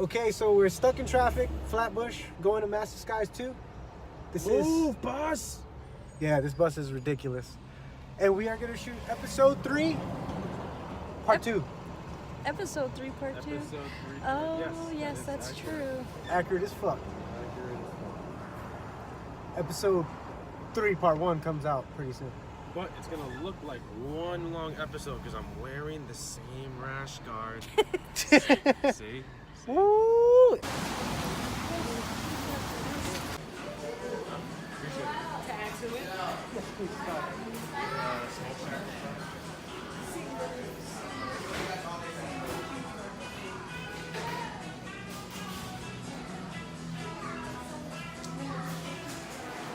Okay, so we're stuck in traffic, Flatbush, going to Masterskya 2. This Move, boss! Yeah, this bus is ridiculous. And we are going to shoot episode 3, part 2. Episode 3, part 2? Episode 3. Oh, yes, that's true. Accurate as fuck. Episode 3, part 1 comes out pretty soon. But it's gonna look like one long episode because I'm wearing the same rash guard. See? Woo!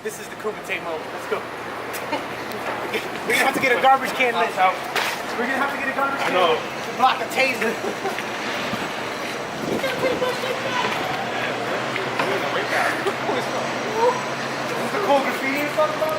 This is the Kumite mode. Let's go. We're gonna have to get a garbage can lit. We're gonna have to get a garbage can to block a taser. This is the cold graffiti you're talking about?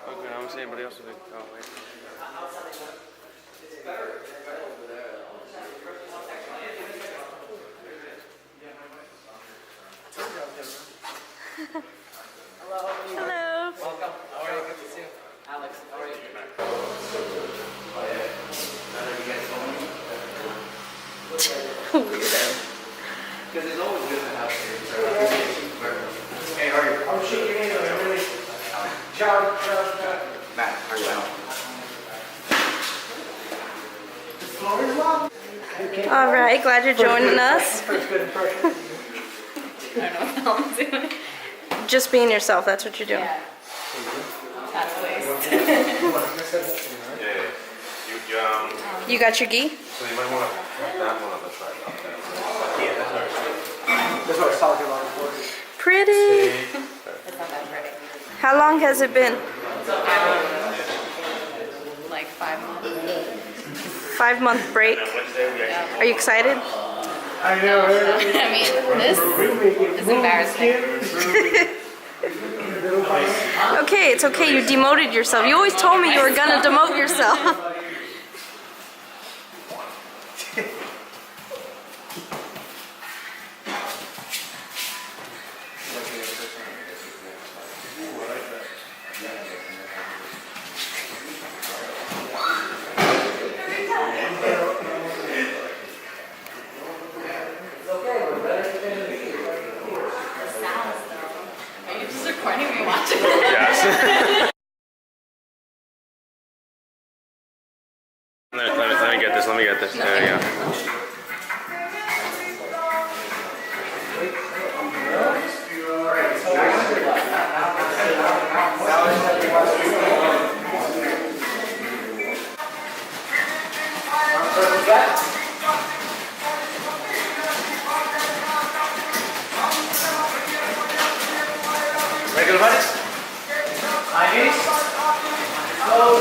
Okay, I don't see anybody else. Oh, wait. Hello. Welcome. How are you? Good to see you. Alex, how are you? Weirdo. Because it's always good to have you. Hey, how are you? I'm shaking your hand, really. Ciao. Matt, how are you? The floor is locked. All right, glad you're joining us. First good impression. I don't know what I'm doing. Just being yourself, that's what you're doing. Yeah. That's waste. Yeah. You got your gi? So you might want to put that one on the side. Yeah, That's what I was talking about before. Pretty. It's not that pretty. How long has it been? Like 5 months. 5-month break. Yeah. Are you excited? I know, right? I mean, this is embarrassing. Okay, it's okay. You demoted yourself. You always told me you were gonna demote yourself. Are you just recording me watching this? Yes. Let me get this. Let me get this. There you go. Regular buddies? IVs? Slow.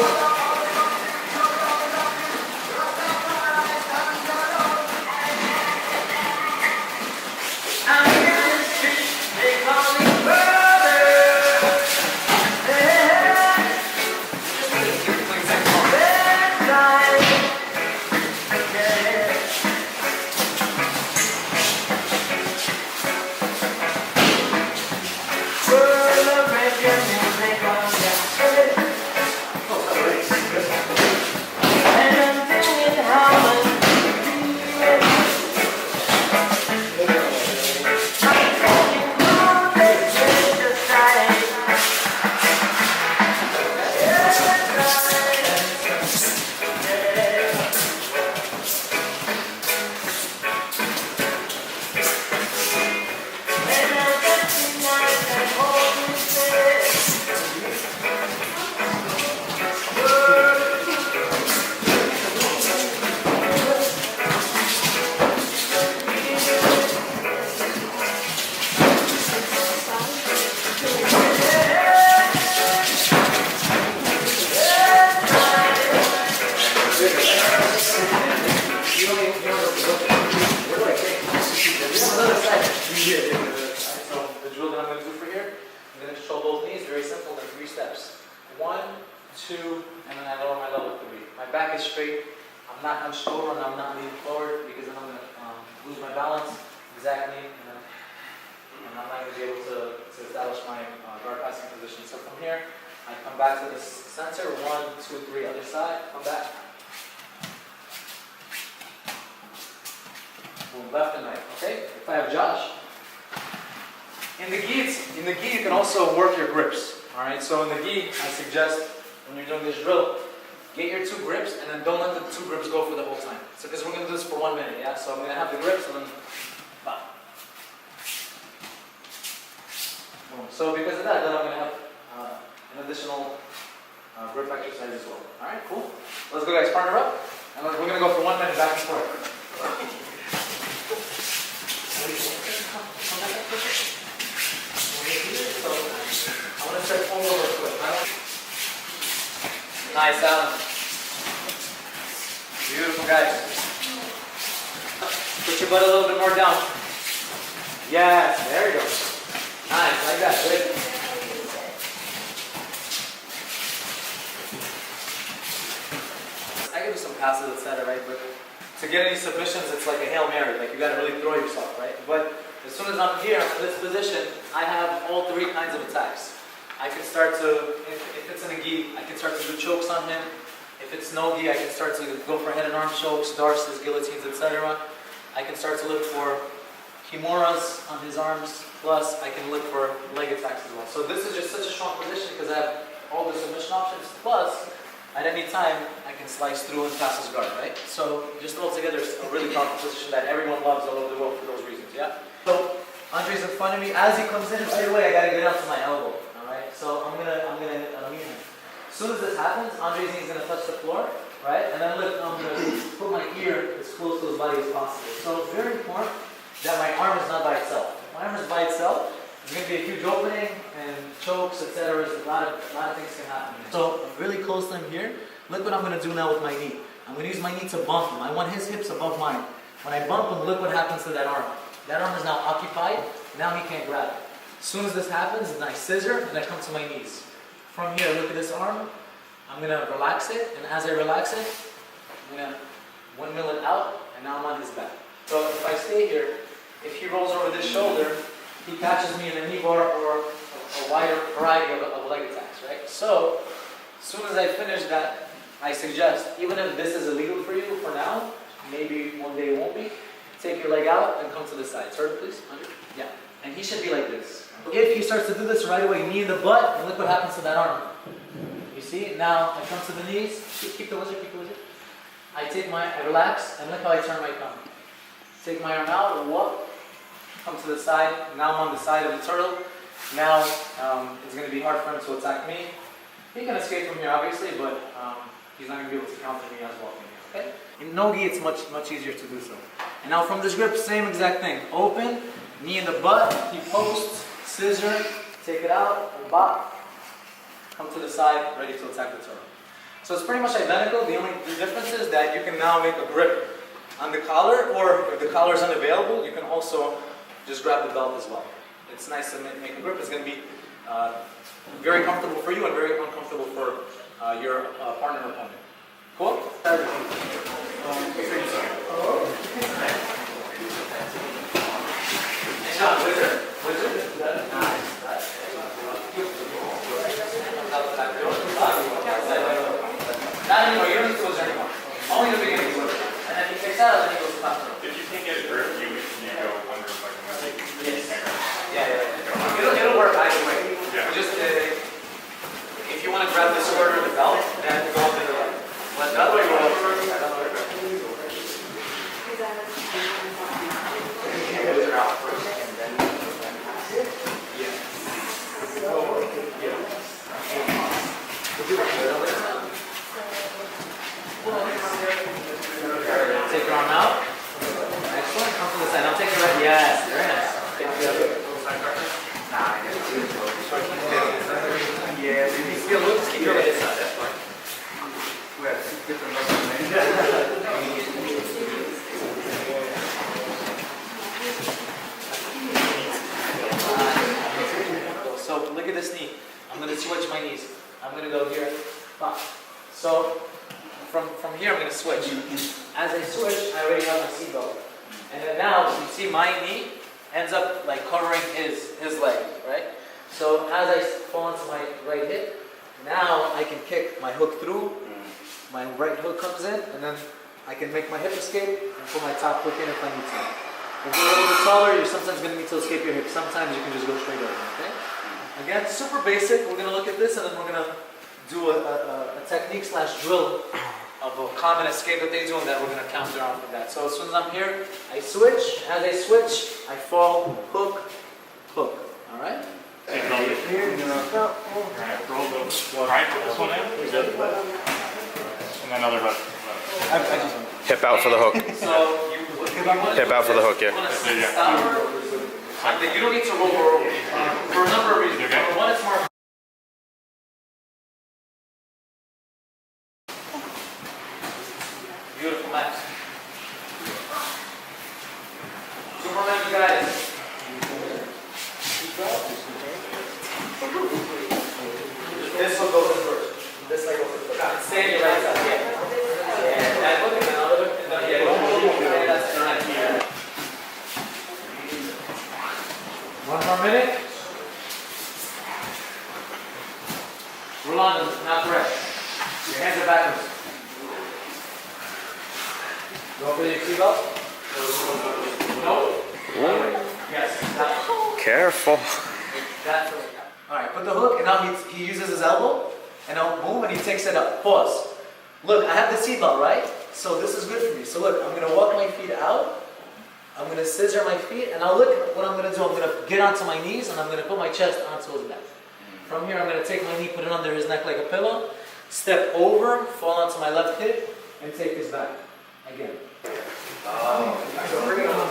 very simple. They're 3 steps. 1, 2, and then I lower my level 3. My back is straight. I'm not hunched over and I'm not leaning forward because then I'm going to lose my balance. Exactly. And I'm not going to be able to establish my guard passing position. So from here, I come back to the center. 1, 2, 3, other side. Come back. Boom, left and right. Okay? If I have Josh. In the gi, you can also work your grips. Alright, so in the gi, I suggest when you're doing this drill, get your 2 grips and then don't let the 2 grips go for the whole time. So because we're going to do this for 1 minute, yeah? So I'm going to have the grips and then bam. Boom. So because of that, then I'm going to have an additional grip exercise as well. Alright, cool. Let's go guys, partner up. And we're going to go for 1 minute back and forth. I want to start forward real quick. Nice, Alan. Beautiful, guys. Put your butt a little bit more down. Yes, there you go. Nice, like that. Good. I can do some passes, etc., right? But to get any submissions, it's like a Hail Mary. Like you got to really throw yourself, right? But as soon as I'm here in this position, I have all 3 kinds of attacks. I can start to, if it's in a gi, I can start to do chokes on him. If it's no gi, I can start to go for head and arm chokes, darces, guillotines, etc. I can start to look for kimuras on his arms, plus I can look for leg attacks as well. So this is just such a strong position because I have all the submission options, plus at any time I can slice through and pass his guard, right? So just altogether it's a really powerful position that everyone loves all over the world for those reasons, yeah? So Andre's in front of me. As he comes in right away, I gotta get down to my elbow. Alright? So I'm gonna meet him. As soon as this happens, Andre's knee's gonna touch the floor, right? And then look, I'm gonna put my ear as close to his body as possible. So it's very important that my arm is not by itself. If my arm is by itself, there's gonna be a huge opening and chokes, etc. A lot of things can happen. So I'm really close to him here. Look what I'm gonna do now with my knee. I'm gonna use my knee to bump him. I want his hips above mine. When I bump him, look what happens to that arm. That arm is now occupied. Now he can't grab it. As soon as this happens, then I scissor and I come to my knees. From here, look at this arm. I'm gonna relax it, and as I relax it, I'm gonna windmill it out, and now I'm on his back. So if I stay here, if he rolls over this shoulder, he catches me in a knee bar or a wider variety of leg attacks, right? So as soon as I finish that, I suggest, even if this is illegal for you for now, maybe one day it won't be, take your leg out and come to the side. Turn, please. Under. Yeah. And he should be like this. If he starts to do this right away, knee in the butt, and look what happens to that arm. You see? Now I come to the knees. Keep the wizard, keep the wizard. I relax, and look how I turn my thumb. Take my arm out, whoop, come to the side. Now I'm on the side of the turtle. Now it's going to be hard for him to attack me. He can escape from here, obviously, but he's not going to be able to counter me as well. Okay? In no-gi, it's much easier to do so. And now from this grip, same exact thing. Open, knee in the butt, he posts, scissor, take it out, and bop, come to the side, ready to attack the turtle. So it's pretty much identical. The only difference is that you can now make a grip on the collar, or if the collar is unavailable, you can also just grab the belt as well. It's nice to make a grip. It's going to be very comfortable for you and very uncomfortable for your partner or opponent. Cool? John, wizard. Nice. Not anymore, you don't need to close anymore. Only the beginning is wizard. And then he kicks out and then he goes to top row. If you can't get a grip, you go under like a Yes. Yeah. It'll work either way. Yeah. Just if you want to grab the sword or the belt, then go under the leg. But the other way will work. Those are out first, and then take your arm out. Excellent. Come to the side. Now take your right. Yes. Very nice. Yeah. If you feel loose, keep your right side. That's fine. We have 6 different levels. So look at this knee. I'm going to switch my knees. I'm going to go here. Bop. So from here, I'm going to switch. As I switch, I already have my seatbelt. And then now, you see my knee ends up like covering his leg, right? So as I fall into my right hip, now I can kick my hook through, my right hook comes in, and then I can make my hip escape and put my top hook in if I need to. If you're a little bit taller, you're sometimes going to need to escape your hip. Sometimes you can just go straight over, okay? Again, super basic. We're going to look at this and then we're going to do a technique slash drill of a common escape that they do and that we're going to counter on from that. So as soon as I'm here, I switch. As I switch, I fall, hook, hook. All right? Alright, roll the right, put this one in. And then another hook. Hip out for the hook. So Hip out for the hook, yeah. You don't need to roll over for a number of reasons. Number one, it's more. Beautiful match. Two more minutes, guys. This will go first. This leg goes first. Stay on your right side. Yeah. That look and another look. Yeah, don't move. That's right. One more minute. Rolando, now correct. Your hands are backwards. Go for your seatbelt. No. Yes. Careful. That's right. Alright, put the hook, and now he uses his elbow, and now boom, and he takes it up. Pause. Look, I have the seatbelt, right? So this is good for me. So look, I'm going to walk my feet out. I'm going to scissor my feet, and now look what I'm going to do. I'm going to get onto my knees, and I'm going to put my chest onto his neck. From here, I'm going to take my knee, put it under his neck like a pillow, step over, fall onto my left hip, and take his back. Again. So bring it on.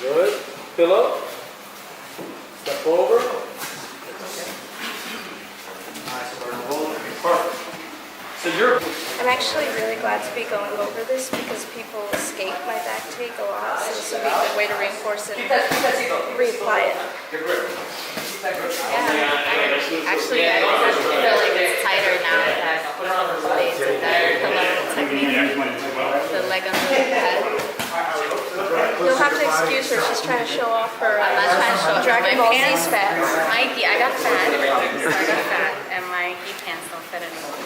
Good. Pillow. Step over. Nice. Perfect. So you're. I'm actually really glad to be going over this because people escape my back take a lot, so this would be a good way to reinforce it and reapply it. Your grip. Keep that grip. Actually, I feel like it's tighter now that they did that pillow technique. The leg under the head. You'll have to excuse her, she's trying to show off her I'm not trying to show off Dragon my Ball Z pants. fat. I got fat. So I got fat, and my gi pants don't fit anymore.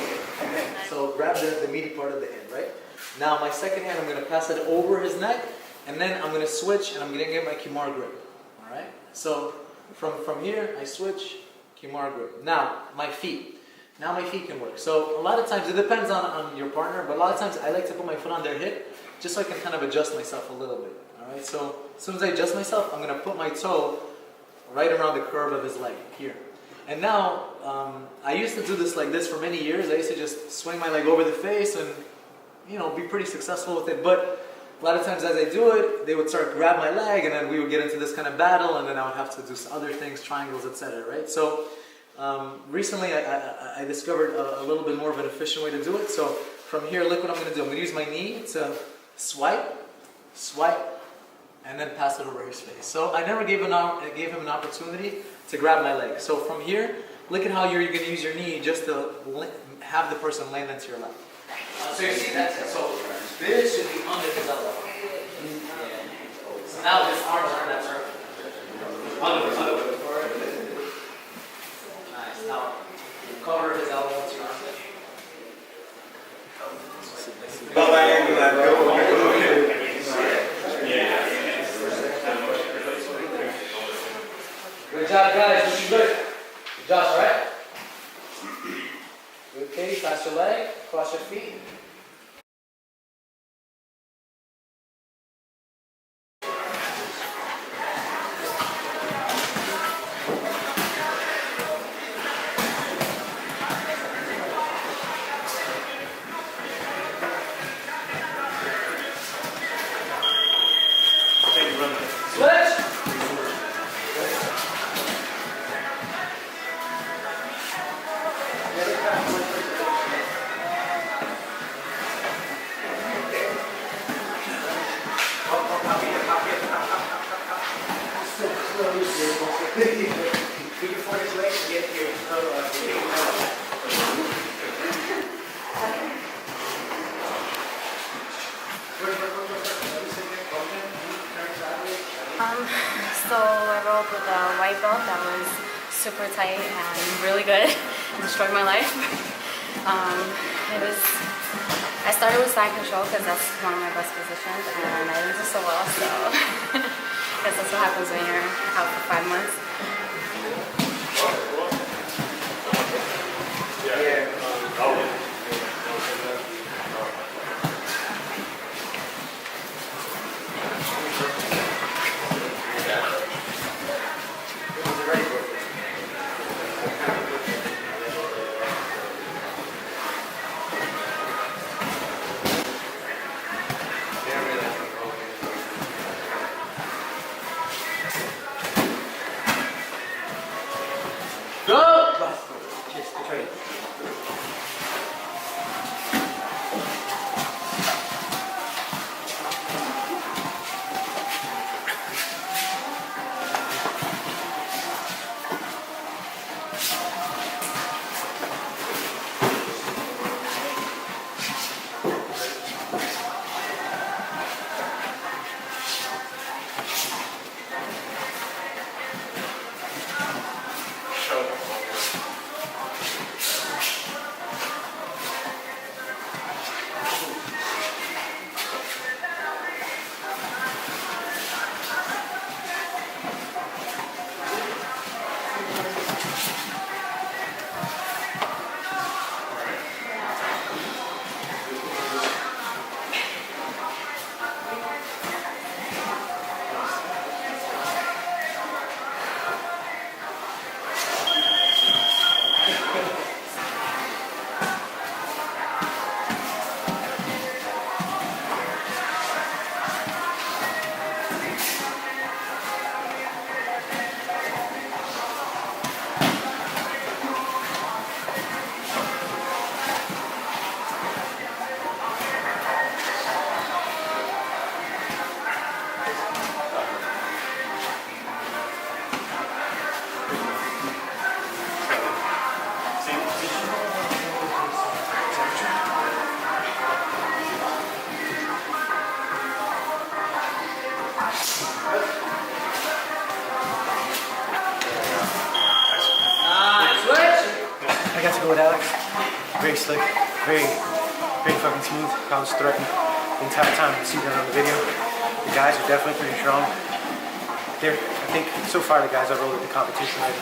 So grab the meaty part of the hand, right? Now my second hand, I'm going to pass it over his neck, and then I'm going to switch, and I'm going to get my Kimura grip. All right? So from here, I switch, Kimura grip. Now my feet. Now my feet can work. So a lot of times, it depends on your partner, but a lot of times I like to put my foot on their hip, just so I can kind of adjust myself a little bit. All right? So as soon as I adjust myself, I'm going to put my toe right around the curve of his leg here. And now, I used to do this like this for many years. I used to just swing my leg over the face and, you know, be pretty successful with it. But a lot of times as I do it, they would start to grab my leg, and then we would get into this kind of battle, and then I would have to do other things, triangles, etc. Right? So recently I discovered a little bit more of an efficient way to do it. So from here, look what I'm going to do. I'm going to use my knee to swipe, and then pass it over his face. So I never gave him an opportunity to grab my leg. So from here, look at how you're going to use your knee just to have the person land into your lap. So you see that? So this should be under his elbow. So now his arms are in that circle. Other way. Nice. Now cover his elbow with your arm. Good job, guys. Looking good. Josh, right? Good, Katie. Pass your leg. Cross your feet. Switch. super tight and really good. It destroyed my life. I started with side control because that's one of my best positions, and I didn't do so well, so I guess that's what happens when you're out for 5 months. I got to go with Alex. Very slick, very fucking smooth. I was threatened the entire time you see that on the video. The guys are definitely pretty strong. I think so far the guys I've rolled at the competition already.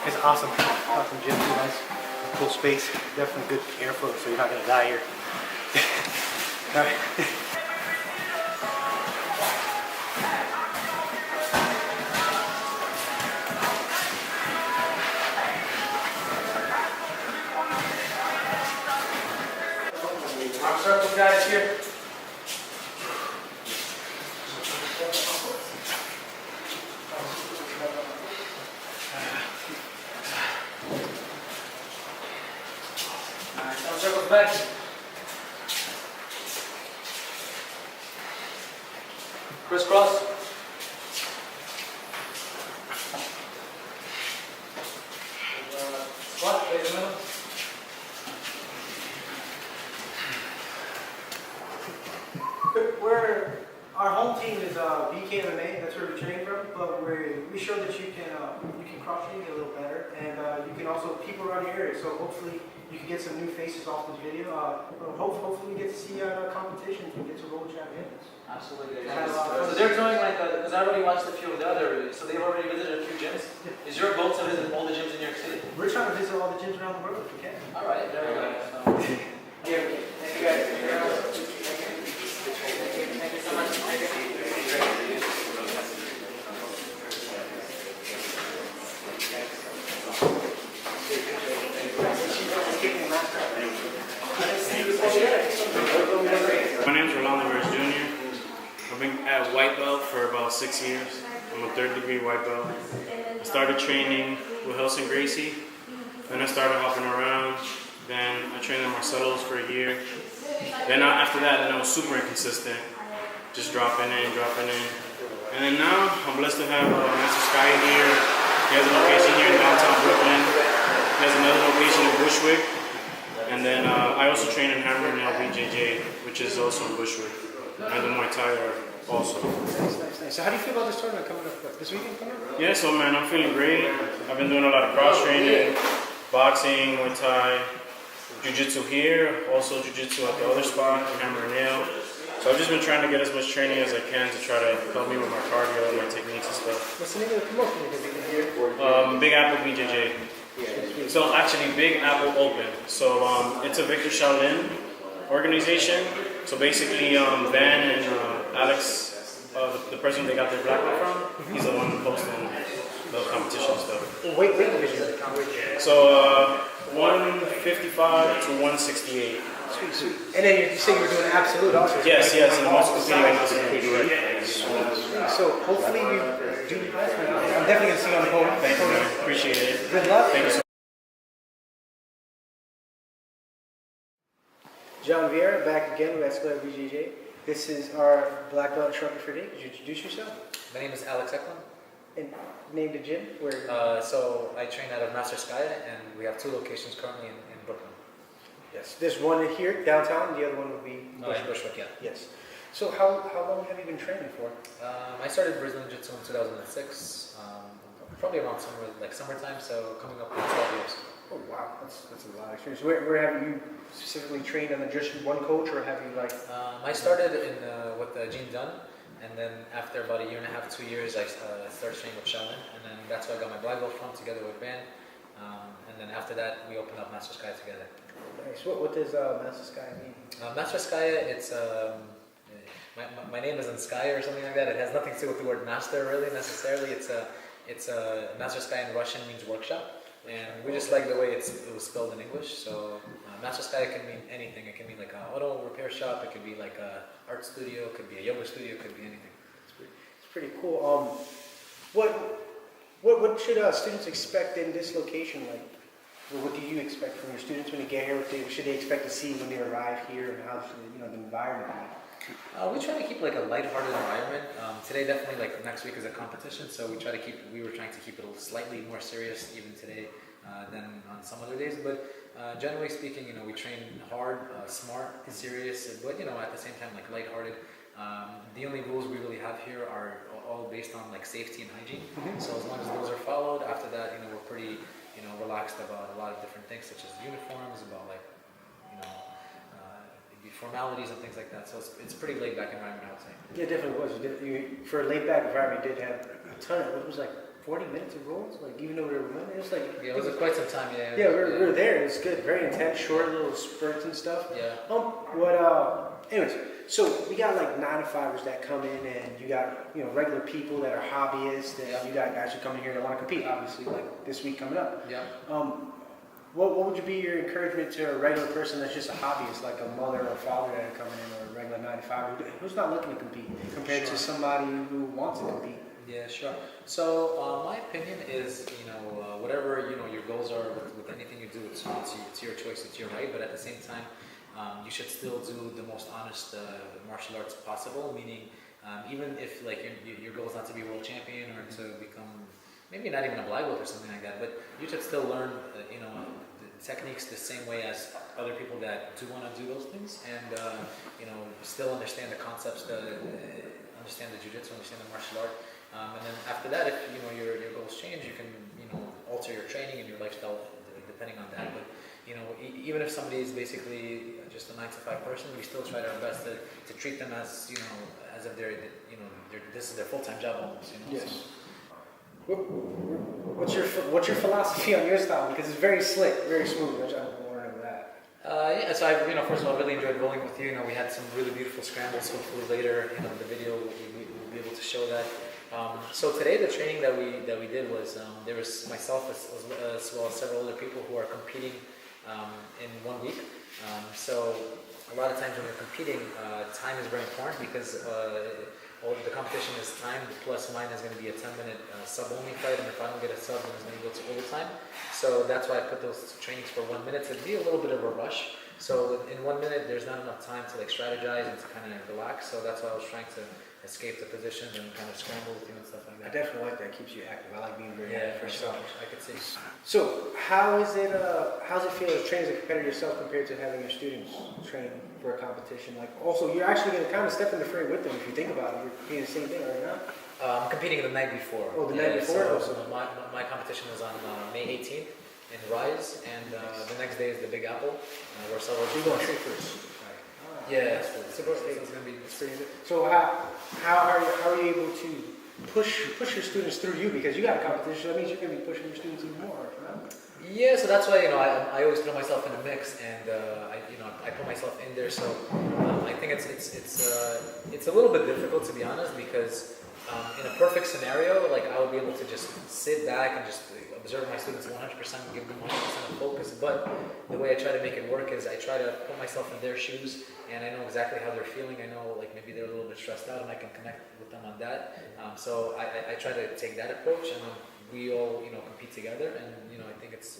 It's awesome. Awesome gym, too nice. Cool space. Definitely good airflow, so you're not gonna die here. Alright. Circle guys here. Alright, some circles back. Crisscross. Squat, face the middle. Our home team is BK MMA. That's where we train from. But we show that you can cross train a little better, and you can also people around your area. So hopefully you can get some new faces off this video. Hopefully we get to see competitions and get to roll champions. Absolutely. So they're doing like because I already watched a few of the other. So they've already visited a few gyms. Yeah. Is your goal to visit all the gyms in New York City? We're trying to visit all the gyms around the world if we can. All right. There we go. Yeah. Thank you guys. My name is Rolando Reyes Jr. I've been at white belt for about 6 years. I'm a 3rd degree white belt. I started training with Helson Gracie. Then I started hopping around. Then I trained at Marcelo's for a year. Then after that, I was super inconsistent. Just dropping in. And then now, I'm blessed to have Masterskya here. He has a location here in downtown Brooklyn. He has another location in Bushwick. And then I also train in Hammer and LBJJ, which is also in Bushwick. And the Muay Thai are also. Nice. So how do you feel about this tournament coming up? This weekend coming up? Yeah, so man, I'm feeling great. I've been doing a lot of cross training, boxing, Muay Thai, Jiu-jitsu here, also Jiu-jitsu at the other spot, hammer and nail. So I've just been trying to get as much training as I can to try to help me with my cardio and my techniques and stuff. What's the name of the promotion you're going to be here? Big Apple BJJ. So actually, Big Apple Open. So it's a Victor Shaolin organization. So basically, Van and Alex, the person they got their black belt from, he's the one posting the competition stuff. Weight division. So 155 to 168. Sweet. And then you say you were doing absolute also. Yes, and I'm also competing in this. So hopefully you do your best, man. I'm definitely going to see you on the podium. Thank you, man. Appreciate it. Good luck. Thank you so much. John Vieira back again with Escalade BJJ. This is our black belt instructor for today. Could you introduce yourself? My name is Alex Eklund. And name the gym? Where? So I train out of Masterskya, and we have 2 locations currently in Brooklyn. Yes. There's one here downtown. The other one would be Bushwick, yeah. Yes. So how long have you been training for? I started Brazilian Jiu-Jitsu in 2006, probably around summertime, so coming up in 12 years. Oh wow, that's a lot of experience. Where have you specifically trained under just one coach, or have you like? I started with Gene Dunn, and then after about a year and a half, 2 years, I started training with Shaolin, and then that's where I got my black belt from, together with Ben. And then after that, we opened up Masterskya together. Nice. What does Masterskya mean? Masterskya, it's my name is in Sky or something like that. It has nothing to do with the word master really necessarily. It's Masterskya in Russian means workshop. And we just like the way it was spelled in English. So Masterskya can mean anything. It can be like an auto repair shop. It could be like a art studio. It could be a yoga studio. It could be anything. It's pretty cool. What should students expect in this location? Like, what do you expect from your students when they get here? What should they expect to see when they arrive here, and how should the environment be? We try to keep like a lighthearted environment. Today, definitely, like next week is a competition, so we were trying to keep it a slightly more serious even today than on some other days. But generally speaking, we train hard, smart, serious, but at the same time like lighthearted. The only rules we really have here are all based on like safety and hygiene. So as long as those are followed, after that, we're pretty relaxed about a lot of different things such as uniforms, about like formalities and things like that. So it's pretty laid back environment, I would say. Yeah, it definitely was. For a laid back environment, you did have a ton of, it was like 40 minutes of rolls, like even though we were running, it was like... Yeah, it was quite some time, yeah. Yeah, we were there, it was good, very intense, short little spurts and stuff. Yeah. Anyways, so we got like 9-to-5ers that come in, and you got, regular people that are hobbyists, and you got guys who come in here that want to compete, obviously, like this week coming up. Yeah. What would you be your encouragement to a regular person that's just a hobbyist, like a mother or father that are coming in, or a regular 9-to-5 who's not looking to compete, compared to somebody who wants to compete? Yeah, sure. So my opinion is, whatever your goals are with anything you do, it's your choice, it's your right. But at the same time, you should still do the most honest martial arts possible. Meaning, even if like your goal is not to be a world champion or to become maybe not even a black belt or something like that, but you should still learn, the techniques the same way as other people that do want to do those things, and still understand the concepts, understand the jiu-jitsu, understand the martial art, and then after that, if your goals change, you can alter your training and your lifestyle depending on that. But even if somebody is basically just a 9-to-5 person, we still try our best to treat them as as if they're this is their full-time job almost. Yes. So, what's your philosophy on your style? Because it's very slick, very smooth, which I'm wondering of that. Yeah, so I first of all really enjoyed rolling with you. We had some really beautiful scrambles. Hopefully later, the video we'll be able to show that. So today the training that we did was there was myself as well as several other people who are competing in 1 week. So a lot of times when you're competing, time is very important because the competition is timed, plus mine is going to be a 10-minute sub-only fight, and if I don't get a sub, then it's going to go to overtime. So that's why I put those trainings for 1 minute. So it'd be a little bit of a rush. So in 1 minute, there's not enough time to like strategize and to kind of relax. So that's why I was trying to escape the positions and kind of scramble with you and stuff like I that. definitely like that. Keeps you active. I like being very active For sure. myself. I could see. So how is it? How's it feel as training as a competitor yourself compared to having your students train for a competition? Like, also, you're actually going to kind of step in the fray with them if you think about it. You're doing the same thing, right now. I'm competing the night before. Oh, the night before. So my competition is on May 18th in Rise, and the next day is the Big Apple. We're celebrating. You're going straight first. Yeah, it's going to be. It's pretty good. So how are you able to push your students through you, because you got a competition? That means you're going to be pushing your students even more, right? Yeah, so that's why I always throw myself in a mix, and I put myself in there. So I think it's a little bit difficult, to be honest, because in a perfect scenario, like I would be able to just sit back and just observe my students 100% and give them 100% of focus. But the way I try to make it work is I try to put myself in their shoes, and I know exactly how they're feeling. I know like maybe they're a little bit stressed out, and I can connect with them on that. So I try to take that approach, and then we all compete together, and I think it's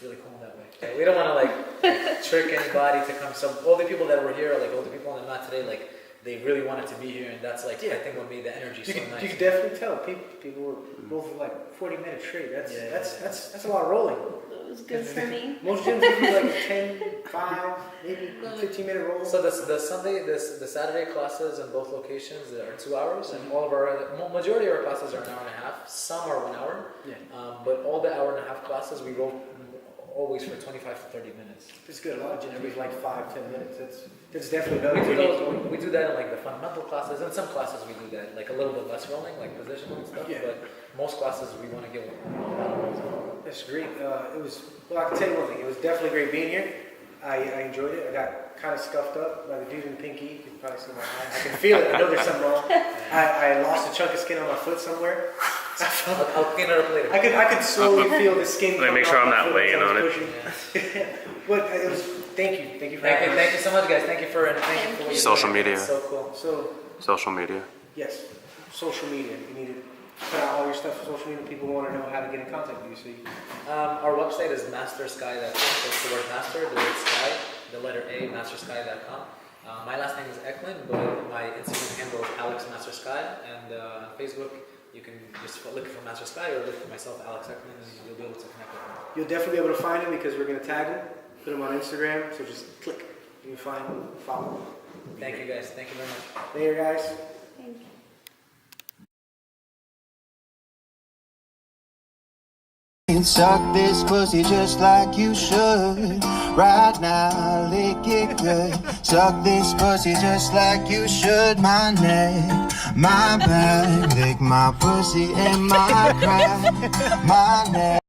really cool in that way. We don't want to like trick anybody to come. So all the people that were here, like all the people on the mat today, like they really wanted to be here, and that's like I think what made the energy so nice. You could definitely tell people were both like 40 minutes straight. That's a lot of rolling. It was good for me. Most gyms would be like 10, 5, maybe 15-minute rolls. So the Saturday classes in both locations are 2 hours, and all of our majority of our classes are an hour and a half. Some are 1 hour, but all the hour and a half classes we roll always for 25 to 30 minutes. It's good. A lot of gyms be like 5-10 minutes. That's definitely better. We do that in like the fundamental classes, and some classes we do that like a little bit less rolling, like positional and stuff. Yeah. But most classes we want to give. That's great. I can tell you one thing. It was definitely great being here. I enjoyed it. I got kind of scuffed up by the dude in pinky. You can probably see my eye. I can feel it. I know there's something wrong. I lost a chunk of skin on my foot somewhere. I'll clean it up later. I could slowly feel the skin. Let me make sure I'm not weighing on it. But it was. Thank you for having me. Thank you so much, guys. Thank you for what you Social do. media. It's so cool. Social media. Yes, social media. You need to put out all your stuff on social media. People want to know how to get in contact with you. So our website is mastersky.com. It's the word master, the word sky, the letter A, mastersky.com. My last name is Eklund, but my Instagram handle is AlexMasterSky, and on Facebook you can just look for Master Sky or look for myself, Alex Eklund, and you'll be able to connect with me. you'll definitely be able to find him because we're going to tag him, put him on Instagram. So just click. You can find him, follow him. Thank you guys. Thank you very much. Later, guys. Thank you. Suck this pussy just like you should. Right now, lick it good. Suck this pussy just like you should. My neck, my back, lick my pussy and my crack. My neck.